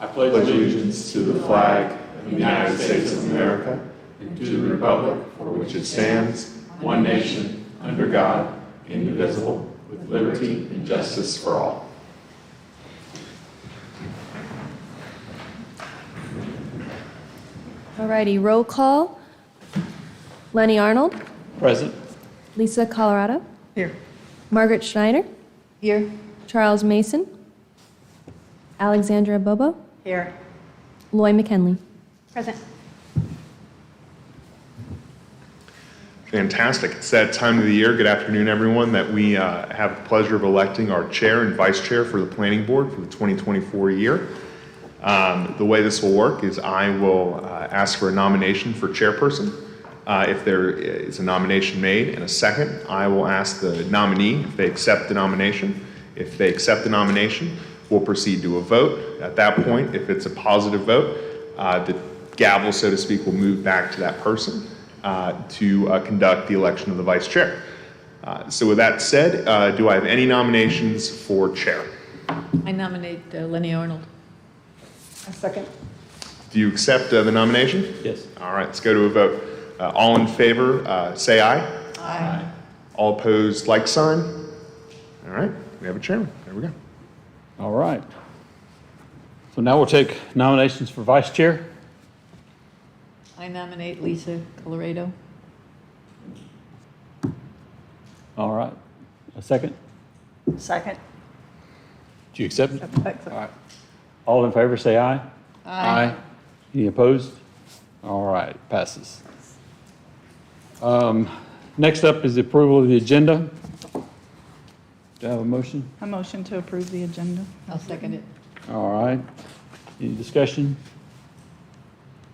I pledge allegiance to the flag of the United States of America and to the republic for which it stands, one nation, under God, indivisible, with liberty and justice for all. Alrighty, roll call. Lenny Arnold. Present. Lisa Colorado. Here. Margaret Schneider. Here. Charles Mason. Alexandra Bobo. Here. Loy McKinley. Present. Fantastic. It's that time of the year, good afternoon everyone, that we have the pleasure of electing our chair and vice chair for the planning board for the 2024 year. The way this will work is I will ask for a nomination for chairperson. If there is a nomination made and a second, I will ask the nominee if they accept the nomination. If they accept the nomination, we'll proceed to a vote. At that point, if it's a positive vote, the gavel, so to speak, will move back to that person to conduct the election of the vice chair. So with that said, do I have any nominations for chair? I nominate Lenny Arnold. A second. Do you accept the nomination? Yes. All right, let's go to a vote. All in favor, say aye. Aye. All opposed, like sign. All right, we have a chairman. There we go. All right. So now we'll take nominations for vice chair. I nominate Lisa Colorado. All right. A second? Second. Do you accept it? All right. All in favor, say aye. Aye. Any opposed? All right, passes. Next up is the approval of the agenda. Do I have a motion? A motion to approve the agenda. I'll second it. All right. Any discussion?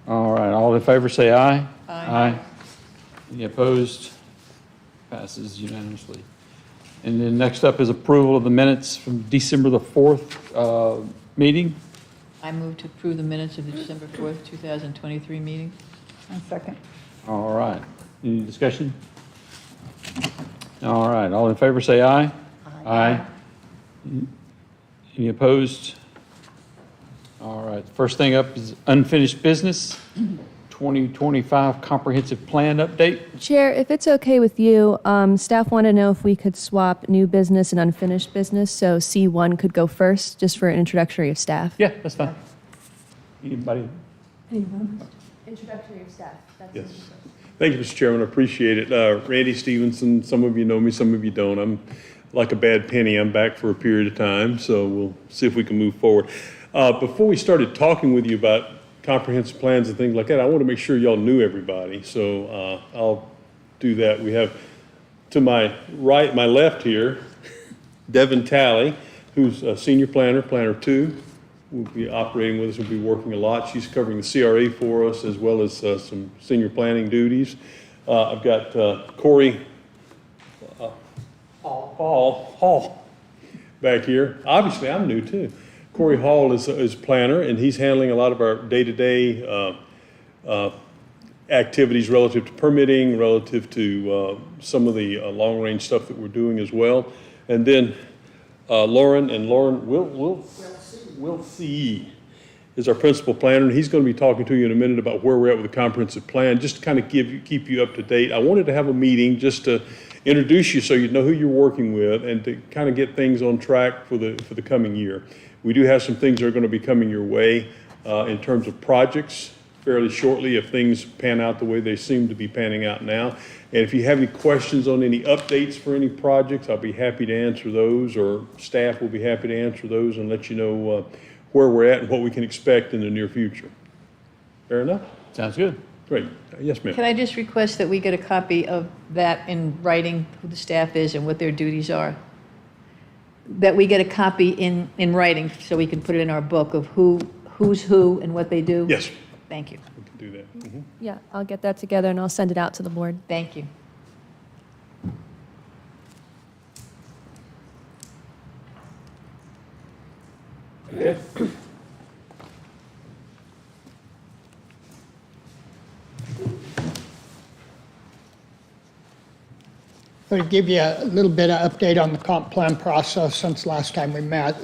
All right, all in favor, say aye. Aye. Any opposed? Passes unanimously. And then next up is approval of the minutes from December the 4th meeting. I move to approve the minutes of the December 4th, 2023 meeting. A second. All right. Any discussion? All right, all in favor, say aye. Aye. Any opposed? All right, first thing up is unfinished business, 2025 comprehensive plan update. Chair, if it's okay with you, staff want to know if we could swap new business and unfinished business, so C1 could go first, just for an introductory of staff. Yeah, that's fine. Anybody? Introductory of staff. Yes. Thank you, Mr. Chairman. I appreciate it. Randy Stevenson, some of you know me, some of you don't. I'm like a bad penny. I'm back for a period of time, so we'll see if we can move forward. Before we started talking with you about comprehensive plans and things like that, I want to make sure y'all knew everybody, so I'll do that. We have to my right, my left here, Devin Talley, who's a senior planner, planner 2. Will be operating with us, will be working a lot. She's covering the CRA for us as well as some senior planning duties. I've got Corey Hall back here. Obviously, I'm new too. Corey Hall is planner, and he's handling a lot of our day-to-day activities relative to permitting, relative to some of the long-range stuff that we're doing as well. And then Lauren Wiltsey is our principal planner, and he's going to be talking to you in a minute about where we're at with the comprehensive plan, just to kind of keep you up to date. I wanted to have a meeting just to introduce you so you know who you're working with and to kind of get things on track for the coming year. We do have some things that are going to be coming your way in terms of projects fairly shortly if things pan out the way they seem to be panning out now. And if you have any questions on any updates for any projects, I'll be happy to answer those, or staff will be happy to answer those and let you know where we're at and what we can expect in the near future. Fair enough? Sounds good. Great. Yes, ma'am. Can I just request that we get a copy of that in writing, who the staff is and what their duties are? That we get a copy in writing so we can put it in our book of who's who and what they do? Yes, Thank you. we can do that. Mhm. Yeah, I'll get that together and I'll send it out to the board. Thank you. Okay. To give you a little bit of update on the comp plan process since last time we met,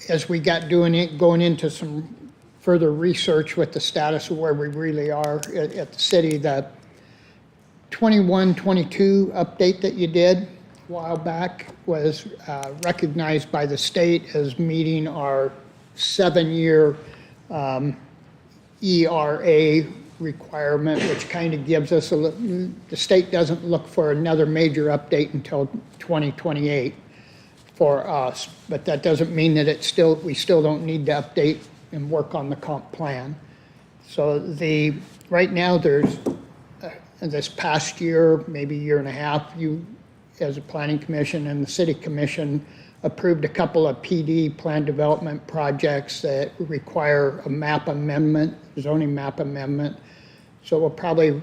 as we got going into some further research with the status of where we really are at the city, the 21-22 update that you did a while back was recognized by the state as meeting our 7-year ERA requirement, which kind of gives us the state doesn't look for another major update until 2028 for us, but that doesn't mean that we still don't need to update and work on the comp plan. So right now there's this past year, maybe year and a half, you as a planning commission and the city commission approved a couple of PD plan development projects that require a map amendment, zoning map amendment. So we'll probably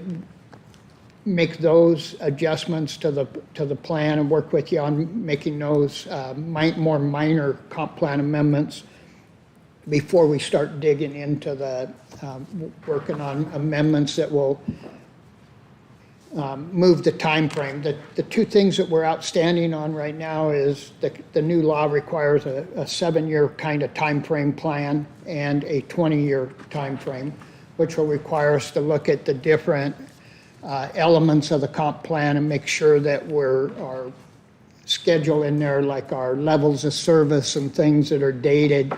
make those adjustments to the plan and work with you on making those more minor comp plan amendments before we start digging into the working on amendments that will move the time frame. The two things that we're outstanding on right now is the new law requires a 7-year kind of time frame plan and a 20-year time frame, which will require us to look at the different elements of the comp plan and make sure that our schedule in there, like our levels of service and things that are dated,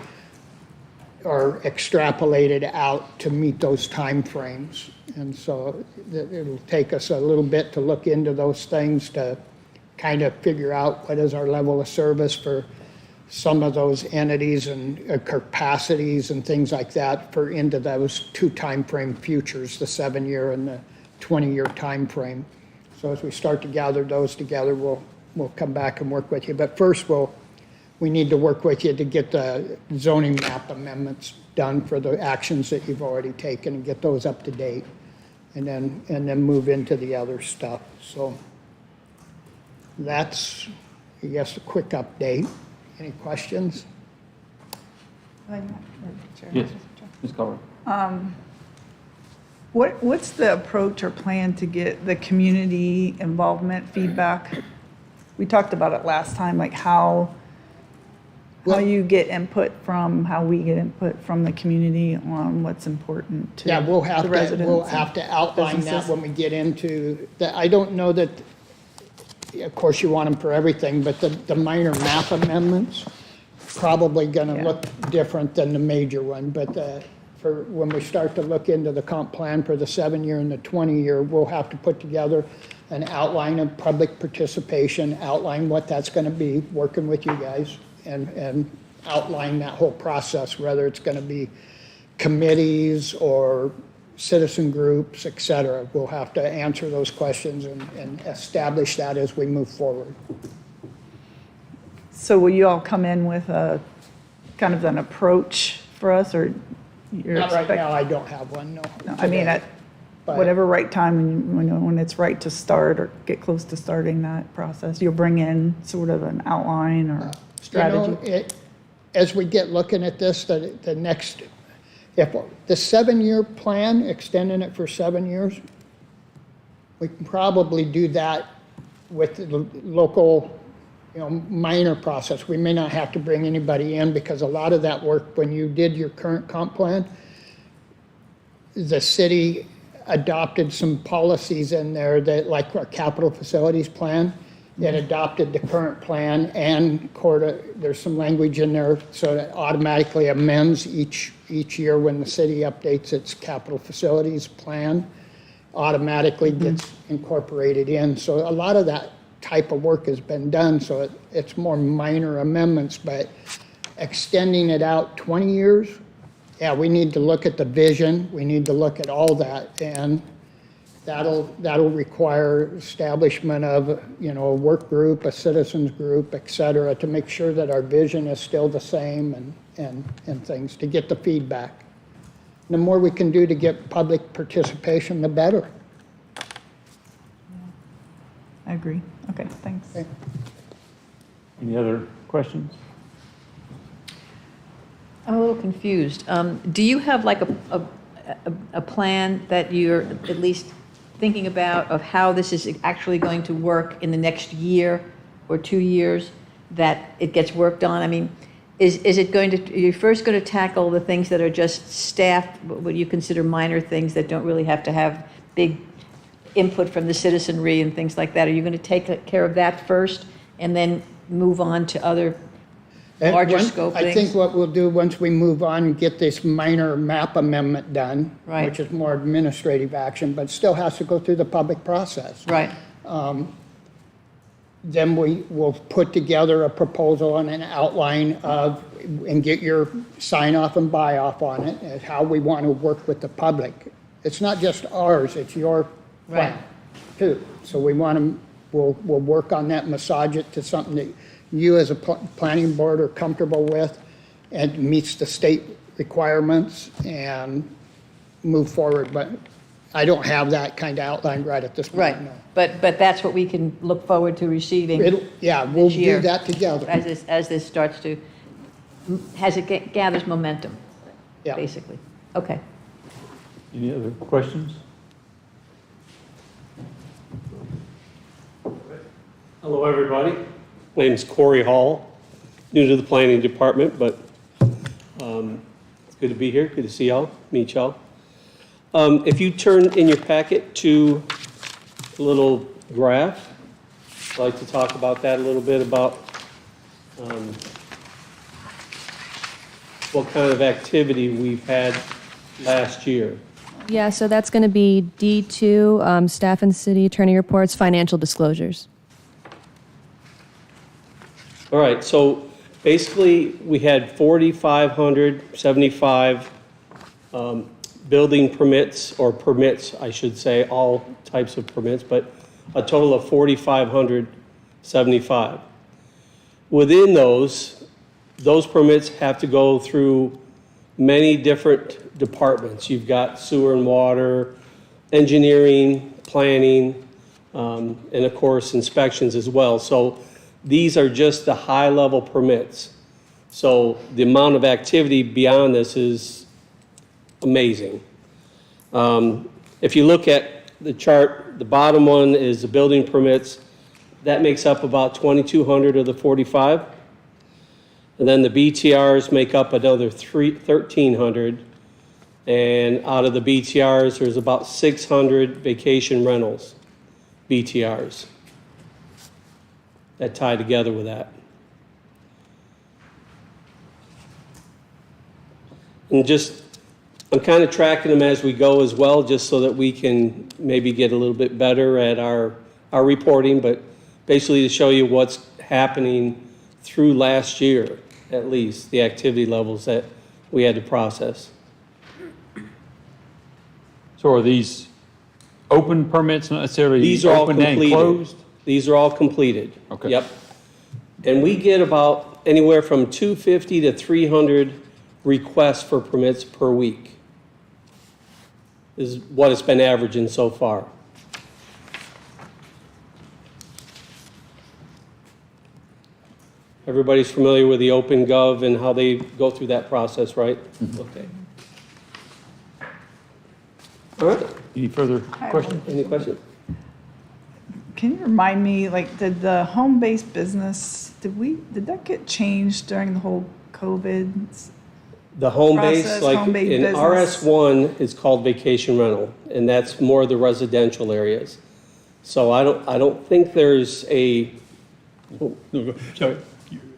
are extrapolated out to meet those time frames. And so it'll take us a little bit to look into those things to kind of figure out what is our level of service for some of those entities and capacities and things like that for into those two time frame futures, the 7-year and the 20-year time frame. So as we start to gather those together, we'll come back and work with you. But first, we need to work with you to get the zoning map amendments done for the actions that you've already taken and get those up to date, and then move into the other stuff. So that's, I guess, a quick update. Any questions? Yes, Ms. Culver. What's the approach or plan to get the community involvement feedback? We talked about it last time, like how you get input from, how we get input from the community on what's important to the residents. We'll have to outline that when we get into that. I don't know that, of course, you want them for everything, but the minor map amendments probably going to look different than the major one. But for when we start to look into the comp plan for the 7-year and the 20-year, we'll have to put together an outline of public participation, outline what that's going to be, working with you guys, and outline that whole process, whether it's going to be committees or citizen groups, et cetera. We'll have to answer those questions and establish that as we move forward. So will you all come in with a kind of an approach for us, or you're Not right now, I don't have one, no. I mean, at whatever right time when it's right to start or get close to starting that process, you'll bring in sort of an outline or strategy? As we get looking at this, the next, if the 7-year plan, extending it for 7 years, we can probably do that with the local, minor process. We may not have to bring anybody in because a lot of that work, when you did your current comp plan, the city adopted some policies in there that, like our capital facilities plan, it adopted the current plan and there's some language in there so that automatically amends each year when the city updates its capital facilities plan, automatically gets incorporated in. So a lot of that type of work has been done, so it's more minor amendments, but extending it out 20 years, we need to look at the vision, we need to look at all that, and that'll require establishment of, a work group, a citizens group, et cetera, to make sure that our vision is still the same and things, to get the feedback. The more we can do to get public participation, the better. I agree. Okay, thanks. Okay. Any other questions? I'm a little confused. Do you have like a plan that you're at least thinking about of how this is actually going to work in the next year or 2 years, that it gets worked on? I mean, is it going to, you're first going to tackle the things that are just staff, what you consider minor things that don't really have to have big input from the citizenry and things like that? Are you going to take care of that first and then move on to other And larger scope I things? think what we'll do, once we move on and get this minor map amendment done, Right. which is more administrative action, but still has to go through the public process. Right, Then we will put together a proposal and an outline of, and get your sign off and buy off on it, and how we want to work with the public. It's not just ours, it's your plan Right. too. So we want to, we'll work on that, massage it to something that you as a planning board are comfortable with and meets the state requirements and move forward. But I don't have that kind of outlined right at this point. right. no. But that's what we can look forward to receiving Yeah, we'll this year. do that together. as this starts to, as it gathers momentum, Yeah. basically. Okay. Any other questions? Hello, everybody. My name is Corey Hall, new to the planning department, but it's good to be here. Good to see y'all, meet y'all. If you turn in your packet to a little graph, I'd like to talk about that a little bit, about what kind of activity we've had last year. Yeah, so that's going to be D2, staff and city attorney reports, financial disclosures. All right, so basically, we had 4,575 building permits, or permits, I should say, all types of permits, but a total of 4,575. Within those permits have to go through many different departments. You've got sewer and water, engineering, planning, and of course, inspections as well. So these are just the high-level permits. So the amount of activity beyond this is amazing. If you look at the chart, the bottom one is the building permits. That makes up about 2,200 of the 45. And then the BTRs make up another 1,300. And out of the BTRs, there's about 600 vacation rentals, BTRs, that tie together with that. And just, I'm kind of tracking them as we go as well, just so that we can maybe get a little bit better at our reporting, but basically to show you what's happening through last year, at least, the activity levels that we had to process. So are these open permits, not necessarily These are all open and completed. closed? These are all completed. Okay. Yep. And we get about anywhere from 250 to 300 requests for permits per week, is what it's been averaging so far. Everybody's familiar with the OpenGov and how they go through that process, right? Okay. All right, Any further questions? any questions? Can you remind me, like, did the home-based business, did that get changed during the whole COVID? The home base, Process, like home-based in business. RS1, it's called vacation rental, and that's more the residential areas. So I don't think there's a, No, sorry.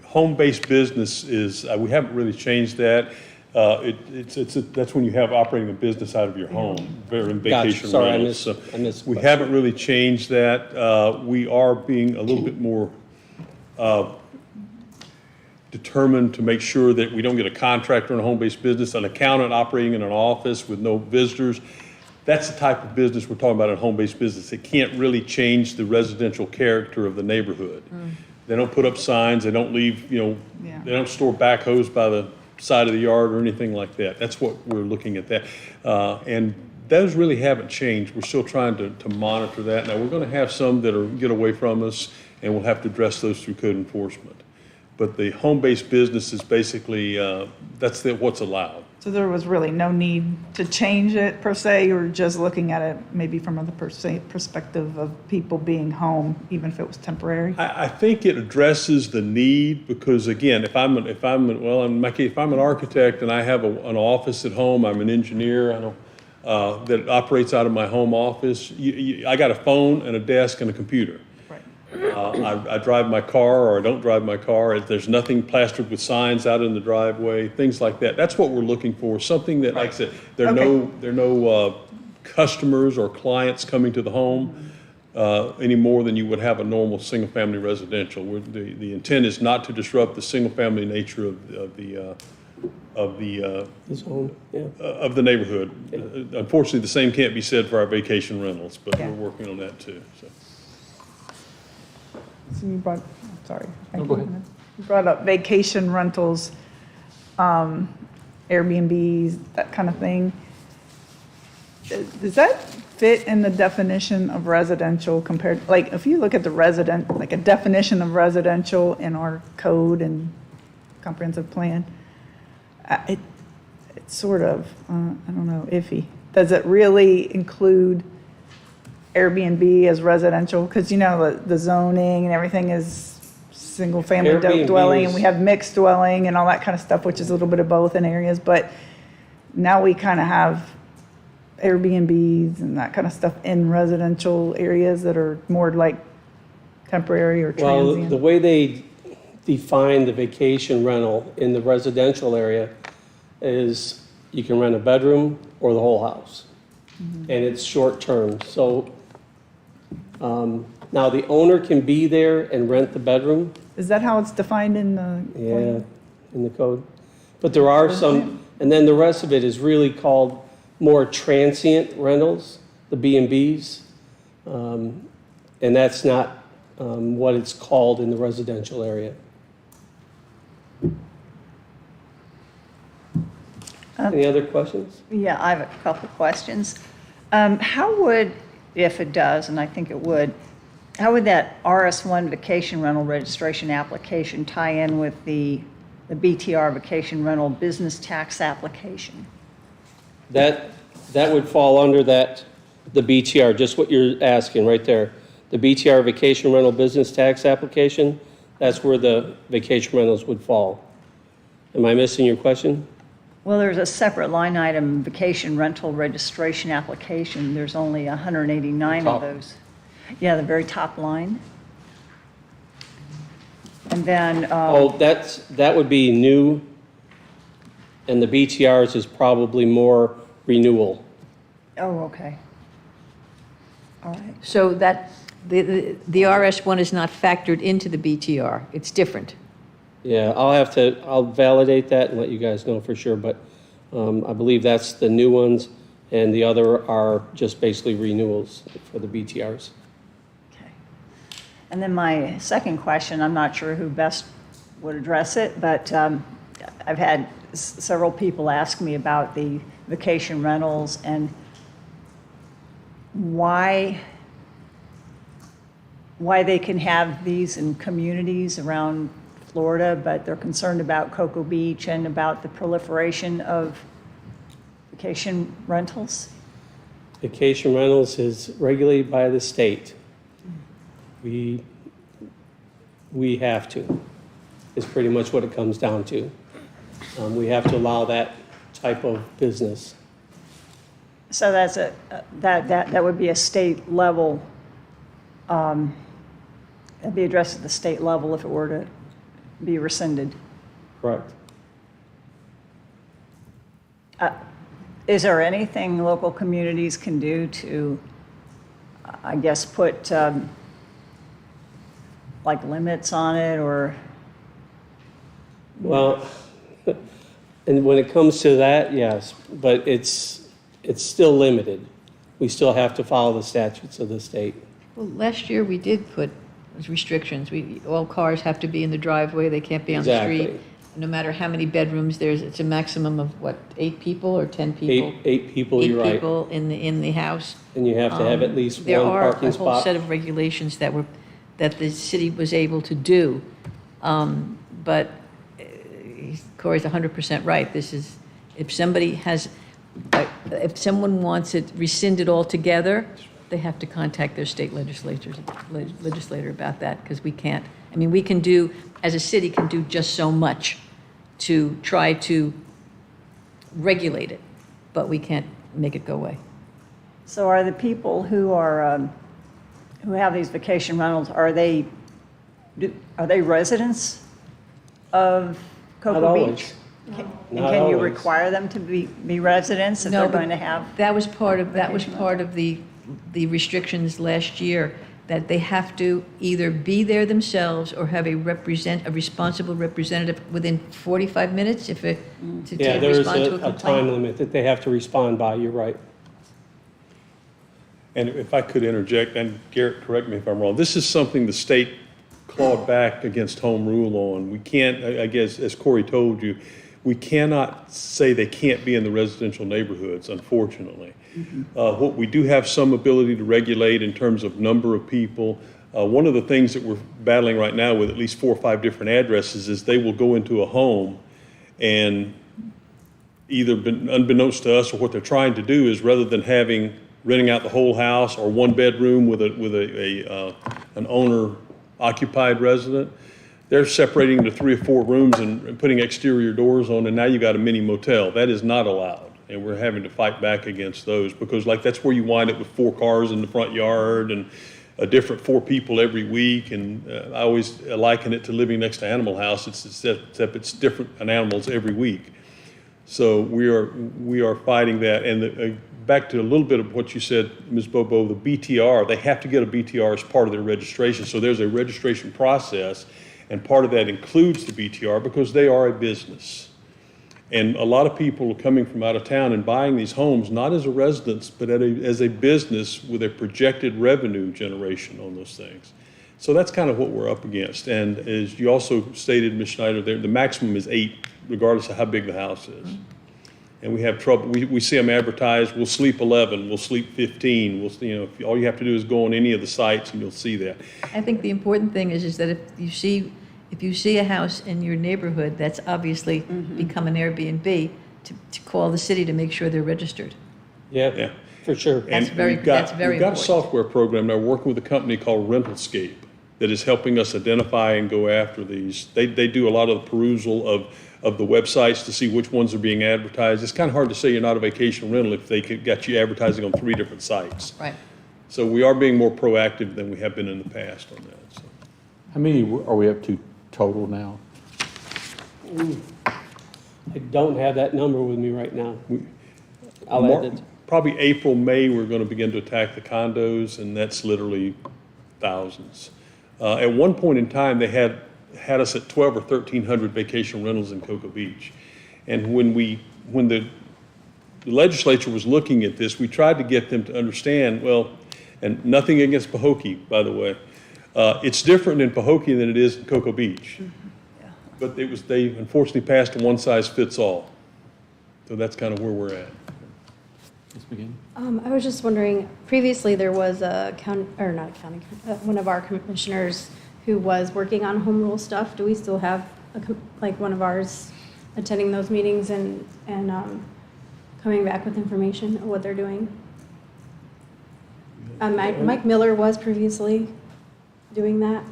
Home-based business is, we haven't really changed that. That's when you have operating a business out of your home, in vacation Sorry, I rentals. missed the We question. haven't really changed that. We are being a little bit more determined to make sure that we don't get a contractor in a home-based business, an accountant operating in an office with no visitors. That's the type of business we're talking about in a home-based business. It can't really change the residential character of the neighborhood. They don't put up signs, they don't leave, Yeah. they don't store backhoes by the side of the yard or anything like that. That's what we're looking at that. And those really haven't changed. We're still trying to monitor that. Now, we're going to have some that are get away from us, and we'll have to address those through code enforcement. But the home-based business is basically, that's what's allowed. So there was really no need to change it per se, or just looking at it maybe from a perspective of people being home, even if it was temporary? I think it addresses the need because again, if I'm in my case, if I'm an architect and I have an office at home, I'm an engineer, I know, that operates out of my home office, I got a phone and a desk and a computer. Right. I drive my car or I don't drive my car. There's nothing plastered with signs out in the driveway, things like that. That's what we're looking for, something that, like I said, there are no customers or clients coming to the home any more than you would have a normal single-family residential. The intent is not to disrupt the single-family nature of the Zone, yeah. of the neighborhood. Unfortunately, the same can't be said for our vacation rentals, but Yeah. we're working on that too, so. So you brought, sorry. No, go ahead. You brought up vacation rentals, Airbnbs, that kind of thing. Does that fit in the definition of residential compared, like, if you look at the resident, like a definition of residential in our code and comprehensive plan, it's sort of, I don't know, iffy. Does it really include Airbnb as residential? Because, you know, the zoning and everything is single-family Airbnb dwelling, and is- we have mixed dwelling and all that kind of stuff, which is a little bit of both in areas, but now we kind of have Airbnbs and that kind of stuff in residential areas that are more like temporary or Well, the transient. way they define the vacation rental in the residential area is you can rent a bedroom or the whole house. And it's short-term, so now the owner can be there and rent the bedroom, Is that how it's defined in the? yeah, in the code. But there are some, and then the rest of it is really called more transient rentals, the B&Bs. And that's not what it's called in the residential area. Any other questions? Yeah, I have a couple of questions. How would, if it does, and I think it would, how would that RS1 vacation rental registration application tie in with the BTR vacation rental business tax application? That would fall under that, the BTR, just what you're asking right there. The BTR vacation rental business tax application, that's where the vacation rentals would fall. Am I missing your question? Well, there's a separate line item, vacation rental registration application. There's only 189 Top. of those. Yeah, the very top line. And then, Oh, that would be new, and the BTRs is probably more renewal. oh, okay. All right. So that, the RS1 is not factored into the BTR. It's different. Yeah, I'll validate that and let you guys know for sure, but I believe that's the new ones, and the other are just basically renewals for the BTRs. Okay. And then my second question, I'm not sure who best would address it, but I've had several people ask me about the vacation rentals and why they can have these in communities around Florida, but they're concerned about Cocoa Beach and about the proliferation of vacation rentals. Vacation rentals is regulated by the state. We have to, is pretty much what it comes down to. We have to allow that type of business. So that's that would be a state level, that'd be addressed at the state level if it were to be rescinded. Correct. Is there anything local communities can do to, I guess, put like limits on it or? Well, and when it comes to that, yes, but it's still limited. We still have to follow the statutes of the state. Well, last year we did put restrictions. All cars have to be in the driveway, they can't be on the Exactly. street. No matter how many bedrooms there's, it's a maximum of what, 8 people or 10 people? Eight people, you're Eight right. people in the house. And you have to have at least There one are parking a whole spot. set of regulations that the city was able to do. But Corey's 100% right. This is, If somebody has, if someone wants it rescinded altogether, they have to contact their state legislator about that, because we can't. I mean, we can do, as a city, can do just so much to try to regulate it, but we can't make it go away. So are the people who are, who have these vacation rentals, are they residents of Not Cocoa always. Beach? And Not can you always. require them to be residents if No, they're but going to have? That was part of the restrictions last year, that they have to either be there themselves or have a responsible representative within 45 minutes to Yeah, there is respond to a a time complaint. limit that they have to respond by, you're right. And if I could interject, and Garrett, correct me if I'm wrong, this is something the state clawed back against home rule on. We can't, I guess, as Corey told you, we cannot say they can't be in the residential neighborhoods, unfortunately. What we do have some ability to regulate in terms of number of people. One of the things that we're battling right now with at least 4 or 5 different addresses is they will go into a home and either unbeknownst to us or what they're trying to do is rather than renting out the whole house or 1 bedroom with an owner occupied resident, they're separating into 3 or 4 rooms and putting exterior doors on, and now you got a mini motel. That is not allowed. And we're having to fight back against those because that's where you wind up with 4 cars in the front yard and a different 4 people every week. And I always liken it to living next to Animal House, except it's different animals every week. So we are fighting that. And back to a little bit of what you said, Ms. Bobo, the BTR, they have to get a BTR as part of their registration. So there's a registration process, and part of that includes the BTR because they are a business. And a lot of people are coming from out of town and buying these homes, not as a residence, but as a business with a projected revenue generation on those things. So that's kind of what we're up against. And as you also stated, Ms. Schneider, the maximum is 8, regardless of how big the house is. And we have trouble, we see them advertised, we'll sleep 11, we'll sleep 15, all you have to do is go on any of the sites and you'll see that. I think the important thing is that if you see a house in your neighborhood that's obviously become an Airbnb, to call the city to make sure they're registered. Yeah, for sure. That's And very we've got important. a software program now working with a company called Rentalscape that is helping us identify and go after these. They do a lot of the perusal of the websites to see which ones are being advertised. It's kind of hard to say you're not a vacation rental if they got you advertising on 3 different sites. Right. So we are being more proactive than we have been in the past on that. So. How many are we up to total now? I don't have that number with me right now. I'll add it. Probably April, May, we're going to begin to attack the condos, and that's literally thousands. At one point in time, they had us at 1,200 or 1,300 vacation rentals in Cocoa Beach. And when the legislature was looking at this, we tried to get them to understand, well, and nothing against Pahokee, by the way, it's different in Pahokee than it is in Cocoa Beach. But they unfortunately passed a one-size-fits-all. So that's kind of where we're at. Let's begin. I was just wondering, previously there was one of our commissioners who was working on home rule stuff. Do we still have one of ours attending those meetings and coming back with information of what they're doing? Mike Miller was previously doing that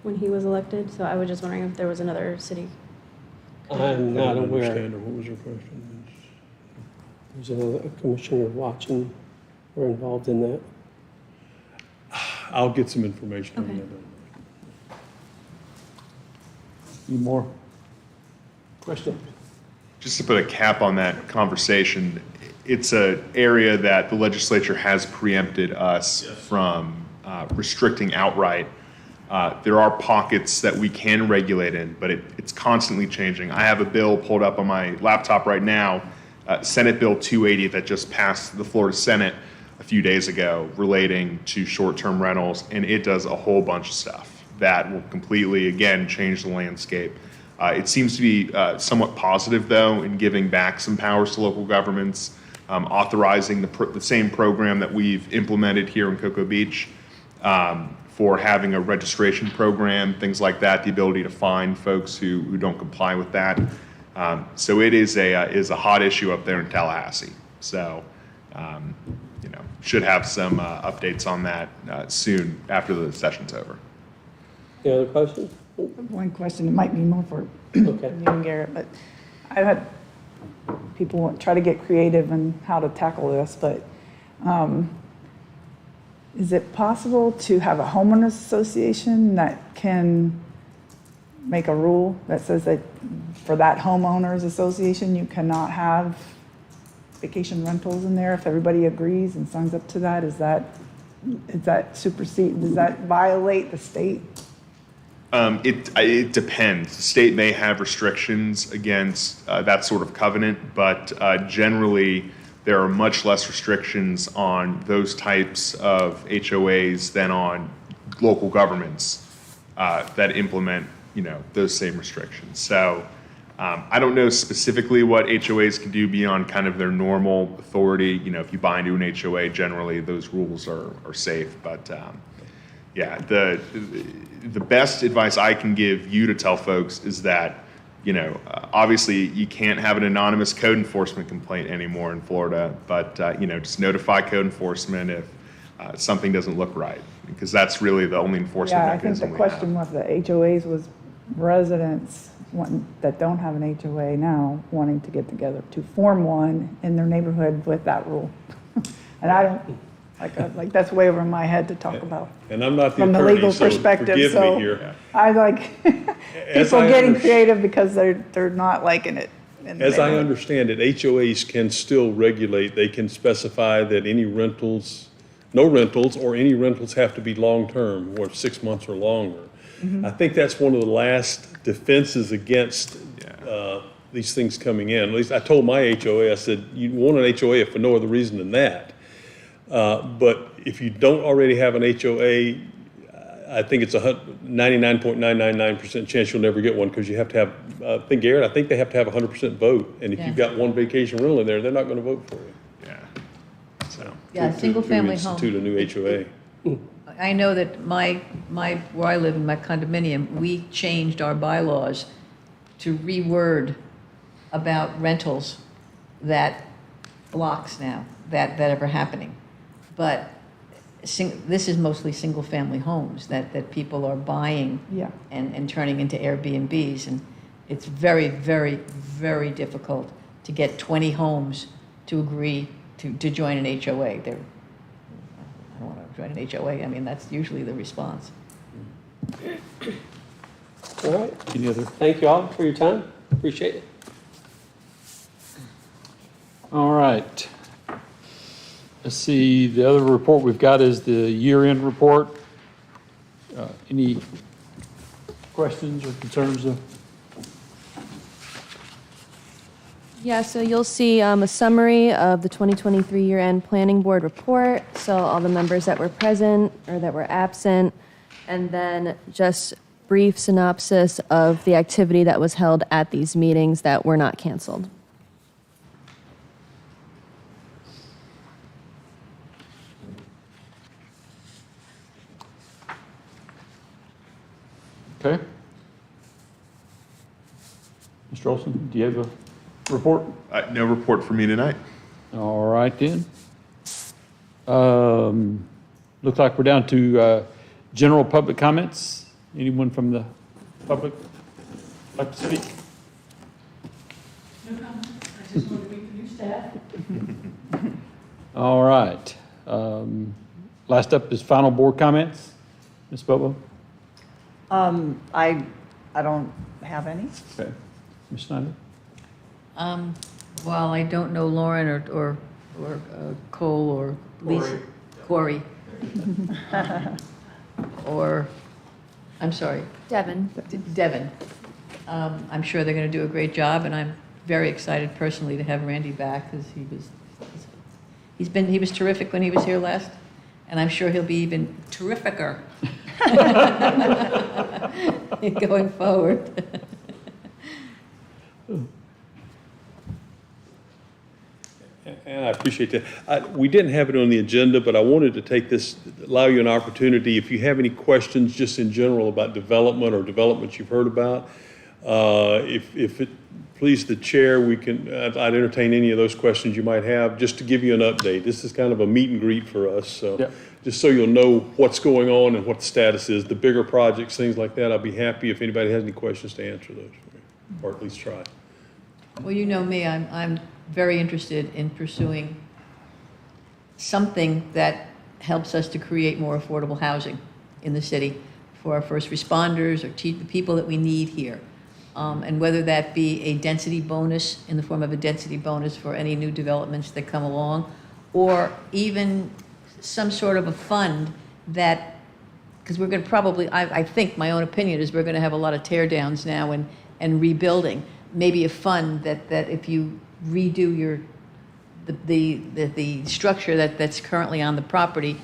when he was elected, so I was just wondering if there was another city. I'm not I don't aware. understand her. What was your question? There's a commissioner watching or involved in that. I'll get some information on Okay. that. Any more? Question? Just to put a cap on that conversation, it's an area that the legislature has preempted us from restricting outright. There are pockets that we can regulate in, but it's constantly changing. I have a bill pulled up on my laptop right now, Senate Bill 280 that just passed the Florida Senate a few days ago relating to short-term rentals, and it does a whole bunch of stuff that will completely, again, change the landscape. It seems to be somewhat positive, though, in giving back some powers to local governments, authorizing the same program that we've implemented here in Cocoa Beach for having a registration program, things like that, the ability to fine folks who don't comply with that. So it is a hot issue up there in Tallahassee. So, should have some updates on that soon after the session's over. Any other questions? One question, it might be more for Okay. you and Garrett, but I've had people try to get creative in how to tackle this, but is it possible to have a homeowners association that can make a rule that says that for that homeowners association, you cannot have vacation rentals in there if everybody agrees and signs up to that? Is that supersede, does that violate the state? It depends. The state may have restrictions against that sort of covenant, but generally there are much less restrictions on those types of HOAs than on local governments that implement, those same restrictions. So I don't know specifically what HOAs can do beyond kind of their normal authority. If you buy into an HOA, generally those rules are safe. But yeah, the best advice I can give you to tell folks is that, obviously you can't have an anonymous code enforcement complaint anymore in Florida, but, just notify code enforcement if something doesn't look right, because that's really the only enforcement Yeah, I think mechanism the we have. question with the HOAs was residents that don't have an HOA now wanting to get together to form one in their neighborhood with that rule. And I don't, like that's way over my head to talk about. And I'm not the From the attorney, legal so perspective, forgive me so here. I like As people I getting under- creative because they're not liking it. in the As I neighborhood. understand it, HOAs can still regulate, they can specify that any rentals, no rentals, or any rentals have to be long-term, or 6 months or longer. I think that's one of the last defenses against these things coming in. At least I told my HOA, I said, you want an HOA if for no other reason than that. But if you don't already have an HOA, I think it's a 99.999% chance you'll never get one, because you have to have, I think they have to have 100% vote. And if Yeah. you've got one vacation rental in there, they're not going to vote for you. Yeah. So. Yeah, single-family home. To institute a new HOA. I know that where I live in my condominium, we changed our bylaws to reword about rentals that blocks now that ever happening. But this is mostly single-family homes that people are buying Yeah. and turning into Airbnbs. And it's very, very, very difficult to get 20 homes to agree to join an HOA. I don't want to join an HOA. I mean, that's usually the response. All right. Any other? Thank you all for your time. Appreciate it. All right. Let's see, the other report we've got is the year-end report. Any questions or concerns? Yeah, so you'll see a summary of the 2023 year-end planning board report, so all the members that were present or that were absent, and then just brief synopsis of the activity that was held at these meetings that were not canceled. Okay. Mr. Olson, do you have a report? No report for me tonight. All right then. Looks like we're down to general public comments. Anyone from the public like to speak? No comment. I just want to meet the new staff. All right. Last up is final board comments. Ms. Bobo? I don't have any. Okay. Ms. Snyder? Well, I don't know Lauren or Cole or Lisa. Corey. Or, I'm sorry, Devin. Devin. I'm sure they're going to do a great job, and I'm very excited personally to have Randy back, because he was terrific when he was here last, and I'm sure he'll be even terrificer going forward. And I appreciate that. We didn't have it on the agenda, but I wanted to take this, allow you an opportunity, if you have any questions just in general about development or developments you've heard about, If it please the chair, I'd entertain any of those questions you might have, just to give you an update. This is kind of a meet and greet for us, so Yeah. just so you'll know what's going on and what the status is. The bigger projects, things like that, I'll be happy if anybody has any questions to answer those for me, or at least try. Well, you know me, I'm very interested in pursuing something that helps us to create more affordable housing in the city for our first responders or the people that we need here. And whether that be a density bonus in the form of a density bonus for any new developments that come along, or even some sort of a fund that, because we're going to probably, I think my own opinion is we're going to have a lot of tear downs now and rebuilding. Maybe a fund that if you redo the structure that's currently on the property,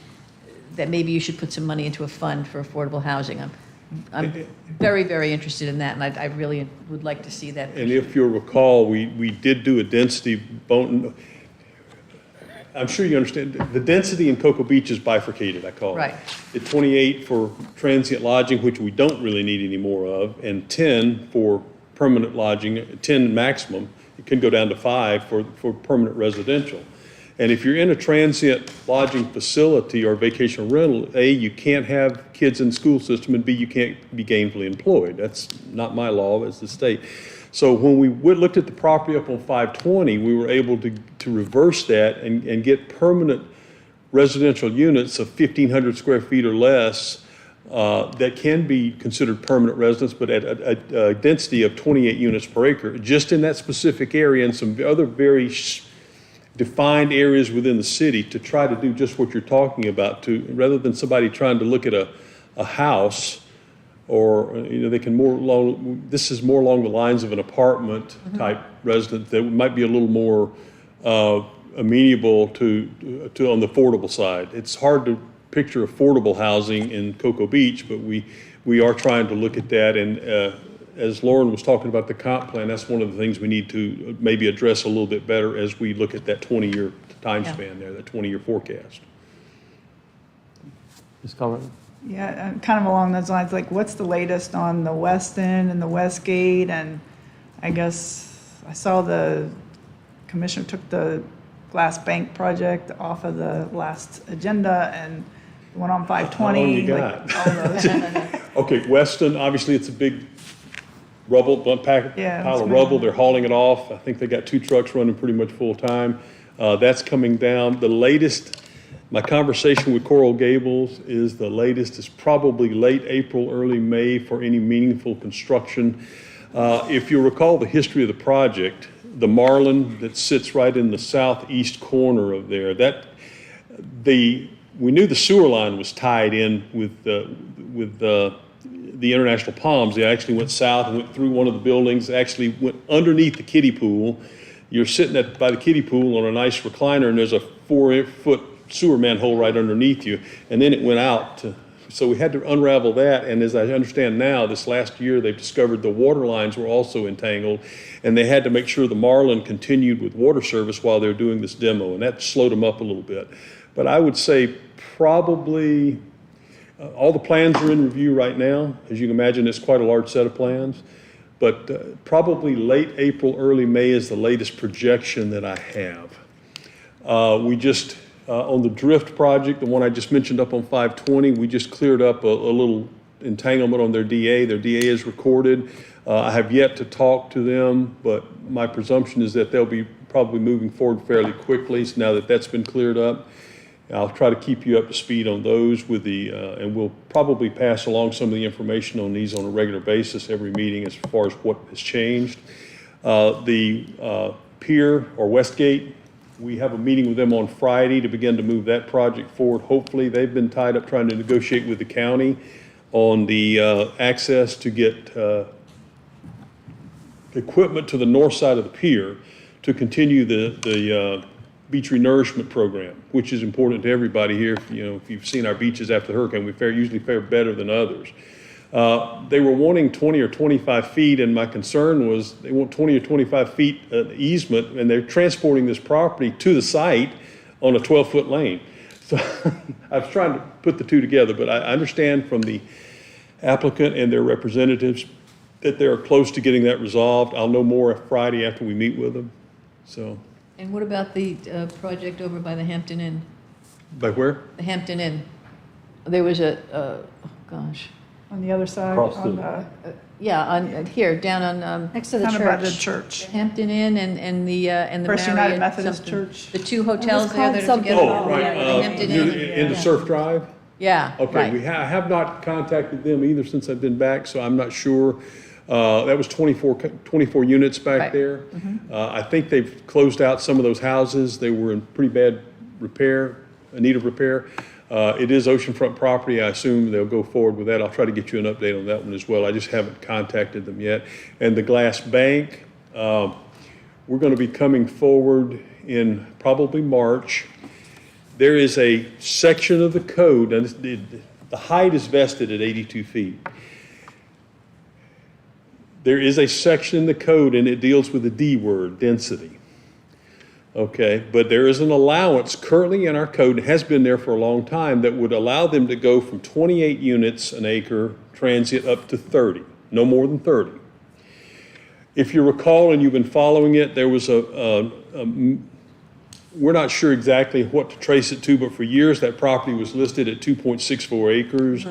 that maybe you should put some money into a fund for affordable housing. I'm very, very interested in that, and I really would like to see that. And if you'll recall, we did do a density bonus. I'm sure you understand, the density in Cocoa Beach is bifurcated, I call it. Right. At 28 for transient lodging, which we don't really need any more of, and 10 for permanent lodging, 10 maximum. It can go down to 5 for permanent residential. And if you're in a transient lodging facility or vacation rental, A, you can't have kids in the school system, and B, you can't be gainfully employed. That's not my law, it's the state. So when we looked at the property up on 520, we were able to reverse that and get permanent residential units of 1,500 square feet or less that can be considered permanent residence, but at a density of 28 units per acre, just in that specific area and some other very defined areas within the city, to try to do just what you're talking about, rather than somebody trying to look at a house, or they can this is more along the lines of an apartment type residence that might be a little more amenable to on the affordable side. It's hard to picture affordable housing in Cocoa Beach, but we are trying to look at that. And as Lauren was talking about the comp plan, that's one of the things we need to maybe address a little bit better as we look at that 20-year time span there, that 20-year forecast. Ms. Colorado? Yeah, kind of along those lines, like what's the latest on the West End and the West Gate? And I guess I saw the commissioner took the Glass Bank project off of the last agenda and the one on 520. How long you like, all those. Okay, Weston, obviously it's a big rubble, pile of rubble. They're hauling it off. I think they got 2 trucks running pretty much full time. That's coming down. The latest, my conversation with Coral Gables is the latest is probably late April, early May for any meaningful construction. If you recall the history of the project, the Marlin that sits right in the southeast corner of there, we knew the sewer line was tied in with the International Palms. They actually went south and went through one of the buildings, actually went underneath the kiddie pool. You're sitting by the kiddie pool on a nice recliner, and there's a 4-foot sewer manhole right underneath you, and then it went out. So we had to unravel that, and as I understand now, this last year they've discovered the water lines were also entangled, and they had to make sure the Marlin continued with water service while they were doing this demo, and that slowed them up a little bit. But I would say probably all the plans are in review right now. As you can imagine, it's quite a large set of plans, but probably late April, early May is the latest projection that I have. We just on the Drift project, the one I just mentioned up on 520, we just cleared up a little entanglement on their DA. Their DA is recorded. I have yet to talk to them, but my presumption is that they'll be probably moving forward fairly quickly. So now that that's been cleared up, I'll try to keep you up to speed on those with and we'll probably pass along some of the information on these on a regular basis every meeting as far as what has changed. The Pier or Westgate, we have a meeting with them on Friday to begin to move that project forward. Hopefully, they've been tied up trying to negotiate with the county on the access to get equipment to the north side of the pier to continue the beach renourishment program, which is important to everybody here. If you've seen our beaches after the hurricane, we usually fare better than others. They were wanting 20 or 25 feet, and my concern was they want 20 or 25 feet easement, and they're transporting this property to the site on a 12-foot lane. So I was trying to put the two together, but I understand from the applicant and their representatives, that they're close to getting that resolved. I'll know more Friday after we meet with them, so. And what about the project over by the Hampton Inn? By where? The Hampton Inn. There was oh gosh. On the other side, Across on the- the, Yeah, on, here, down on, Next to the kind of by the church. church. Hampton Inn and the First Marriott. United Methodist something. Church. The two hotels there called that are something. together. Oh, right, Yeah, the Hampton Inn. into Surf Drive? Yeah, Okay, right. I have not contacted them either since I've been back, so I'm not sure. That was 24 units back Right. there. I think they've closed out some of those houses. They were in pretty bad repair, need of repair. It is oceanfront property. I assume they'll go forward with that. I'll try to get you an update on that one as well. I just haven't contacted them yet. And the Glass Bank, we're going to be coming forward in probably March. There is a section of the code, and the height is vested at 82 feet. There is a section in the code, and it deals with the D word, density. Okay, but there is an allowance currently in our code, and has been there for a long time, that would allow them to go from 28 units an acre transient up to 30, no more than 30. If you recall, and you've been following it, there was we're not sure exactly what to trace it to, but for years that property was listed at 2.64 acres.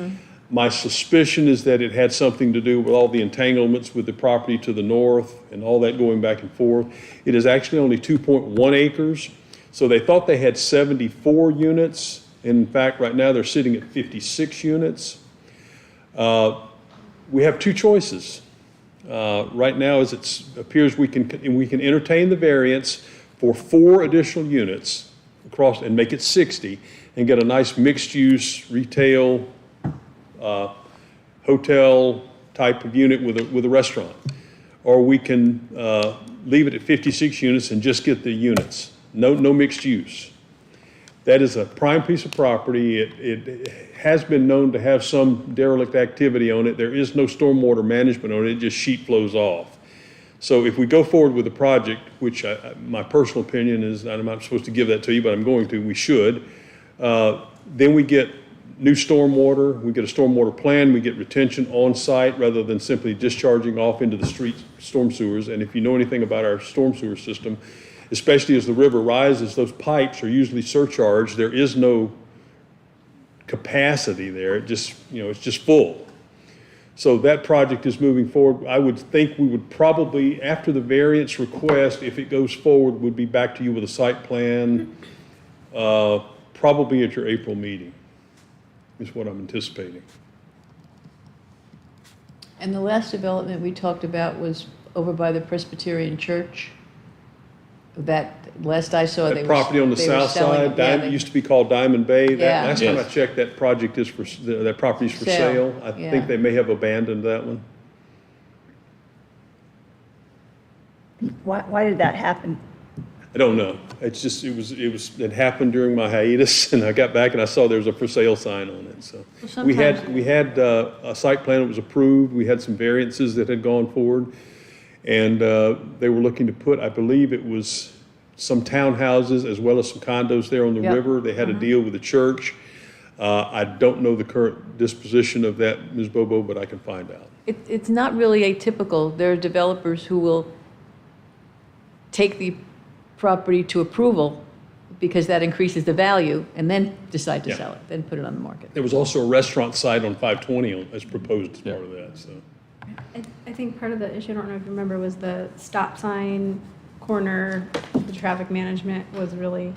My suspicion is that it had something to do with all the entanglements with the property to the north and all that going back and forth. It is actually only 2.1 acres. So they thought they had 74 units. In fact, right now they're sitting at 56 units. We have two choices. Right now, as it appears, we can entertain the variance for 4 additional units across and make it 60 and get a nice mixed-use retail hotel type of unit with a restaurant. Or we can leave it at 56 units and just get the units, no mixed use. That is a prime piece of property. It has been known to have some derelict activity on it. There is no stormwater management on it. It just sheet flows off. So if we go forward with the project, which my personal opinion is, I'm not supposed to give that to you, but I'm going to, we should, then we get new stormwater, we get a stormwater plan, we get retention on site rather than simply discharging off into the street storm sewers. And if you know anything about our storm sewer system, especially as the river rises, those pipes are usually surcharged. There is no capacity there. It just, it's just full. So that project is moving forward. I would think we would probably, after the variance request, if it goes forward, would be back to you with a site plan, probably at your April meeting, is what I'm anticipating. And the last development we talked about was over by the Presbyterian Church. That, last I saw, they That were. property on the they were south selling- side, yeah, it used to be called Diamond Bay. Yeah. Last time I Yes. checked, that project is that property's for Sale, sale. I yeah. think they may have abandoned that one. Why did that happen? I don't know. It's just, it happened during my hiatus, and I got back and I saw there was a for sale sign on it, so. Well, We sometimes- had a site plan that was approved, we had some variances that had gone forward, and they were looking to put, I believe it was some townhouses as well as some condos there on the Yep. river. They had a deal with the church. I don't know the current disposition of that, Ms. Bobo, but I can find out. It's not really atypical. There are developers who will take the property to approval because that increases the value and then decide to Yeah. sell it, then put it on the market. There was also a restaurant site on 520 as proposed as part of that, so. I think part of the issue, I don't know if you remember, was the stop sign corner, the traffic management was really,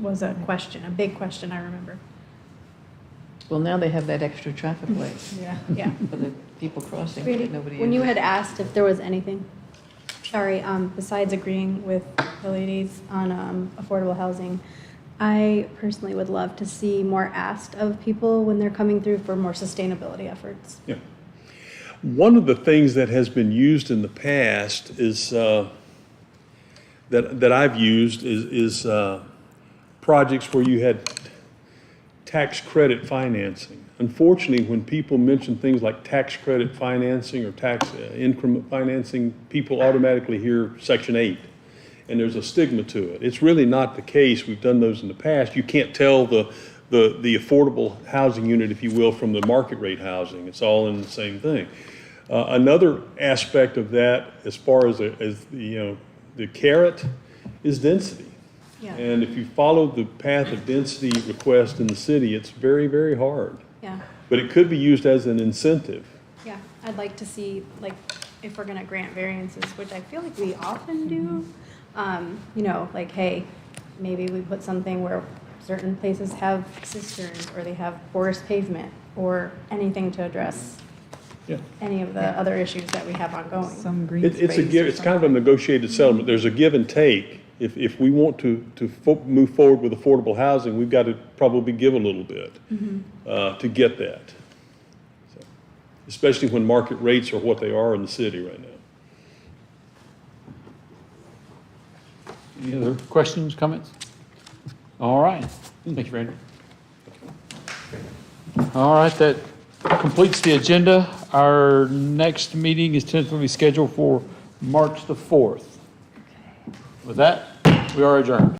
was a question, a big question, I remember. Well, now they have that extra traffic light Yeah. for the people crossing. Randy, that nobody when you uses. had asked if there was anything, sorry, besides agreeing with the ladies on affordable housing, I personally would love to see more asked of people when they're coming through for more sustainability efforts. Yeah. One of the things that has been used in the past is, that I've used is projects where you had tax credit financing. Unfortunately, when people mention things like tax credit financing or tax increment financing, people automatically hear Section 8, and there's a stigma to it. It's really not the case. We've done those in the past. You can't tell the affordable housing unit, if you will, from the market rate housing. It's all in the same thing. Another aspect of that, as far as the carrot, is density. Yeah. And if you follow the path of density request in the city, it's very, very hard. Yeah, But it could be used as an incentive. yeah. I'd like to see, like, if we're gonna grant variances, which I feel like we often do, you know, like, hey, maybe we put something where certain places have cisterns, or they have porous pavement, or anything to address Yeah. any of the other issues that we have ongoing. Some green It's a space give, or it's kind of a something. negotiated settlement. There's a give and take. If we want to move forward with affordable housing, we've got to probably give a little bit to get that. So, especially when market rates are what they are in the city right now. Any other questions, comments? All right, thank you, Randy. All right, that completes the agenda. Our next meeting is tentatively scheduled for March the 4th. With that, we are adjourned.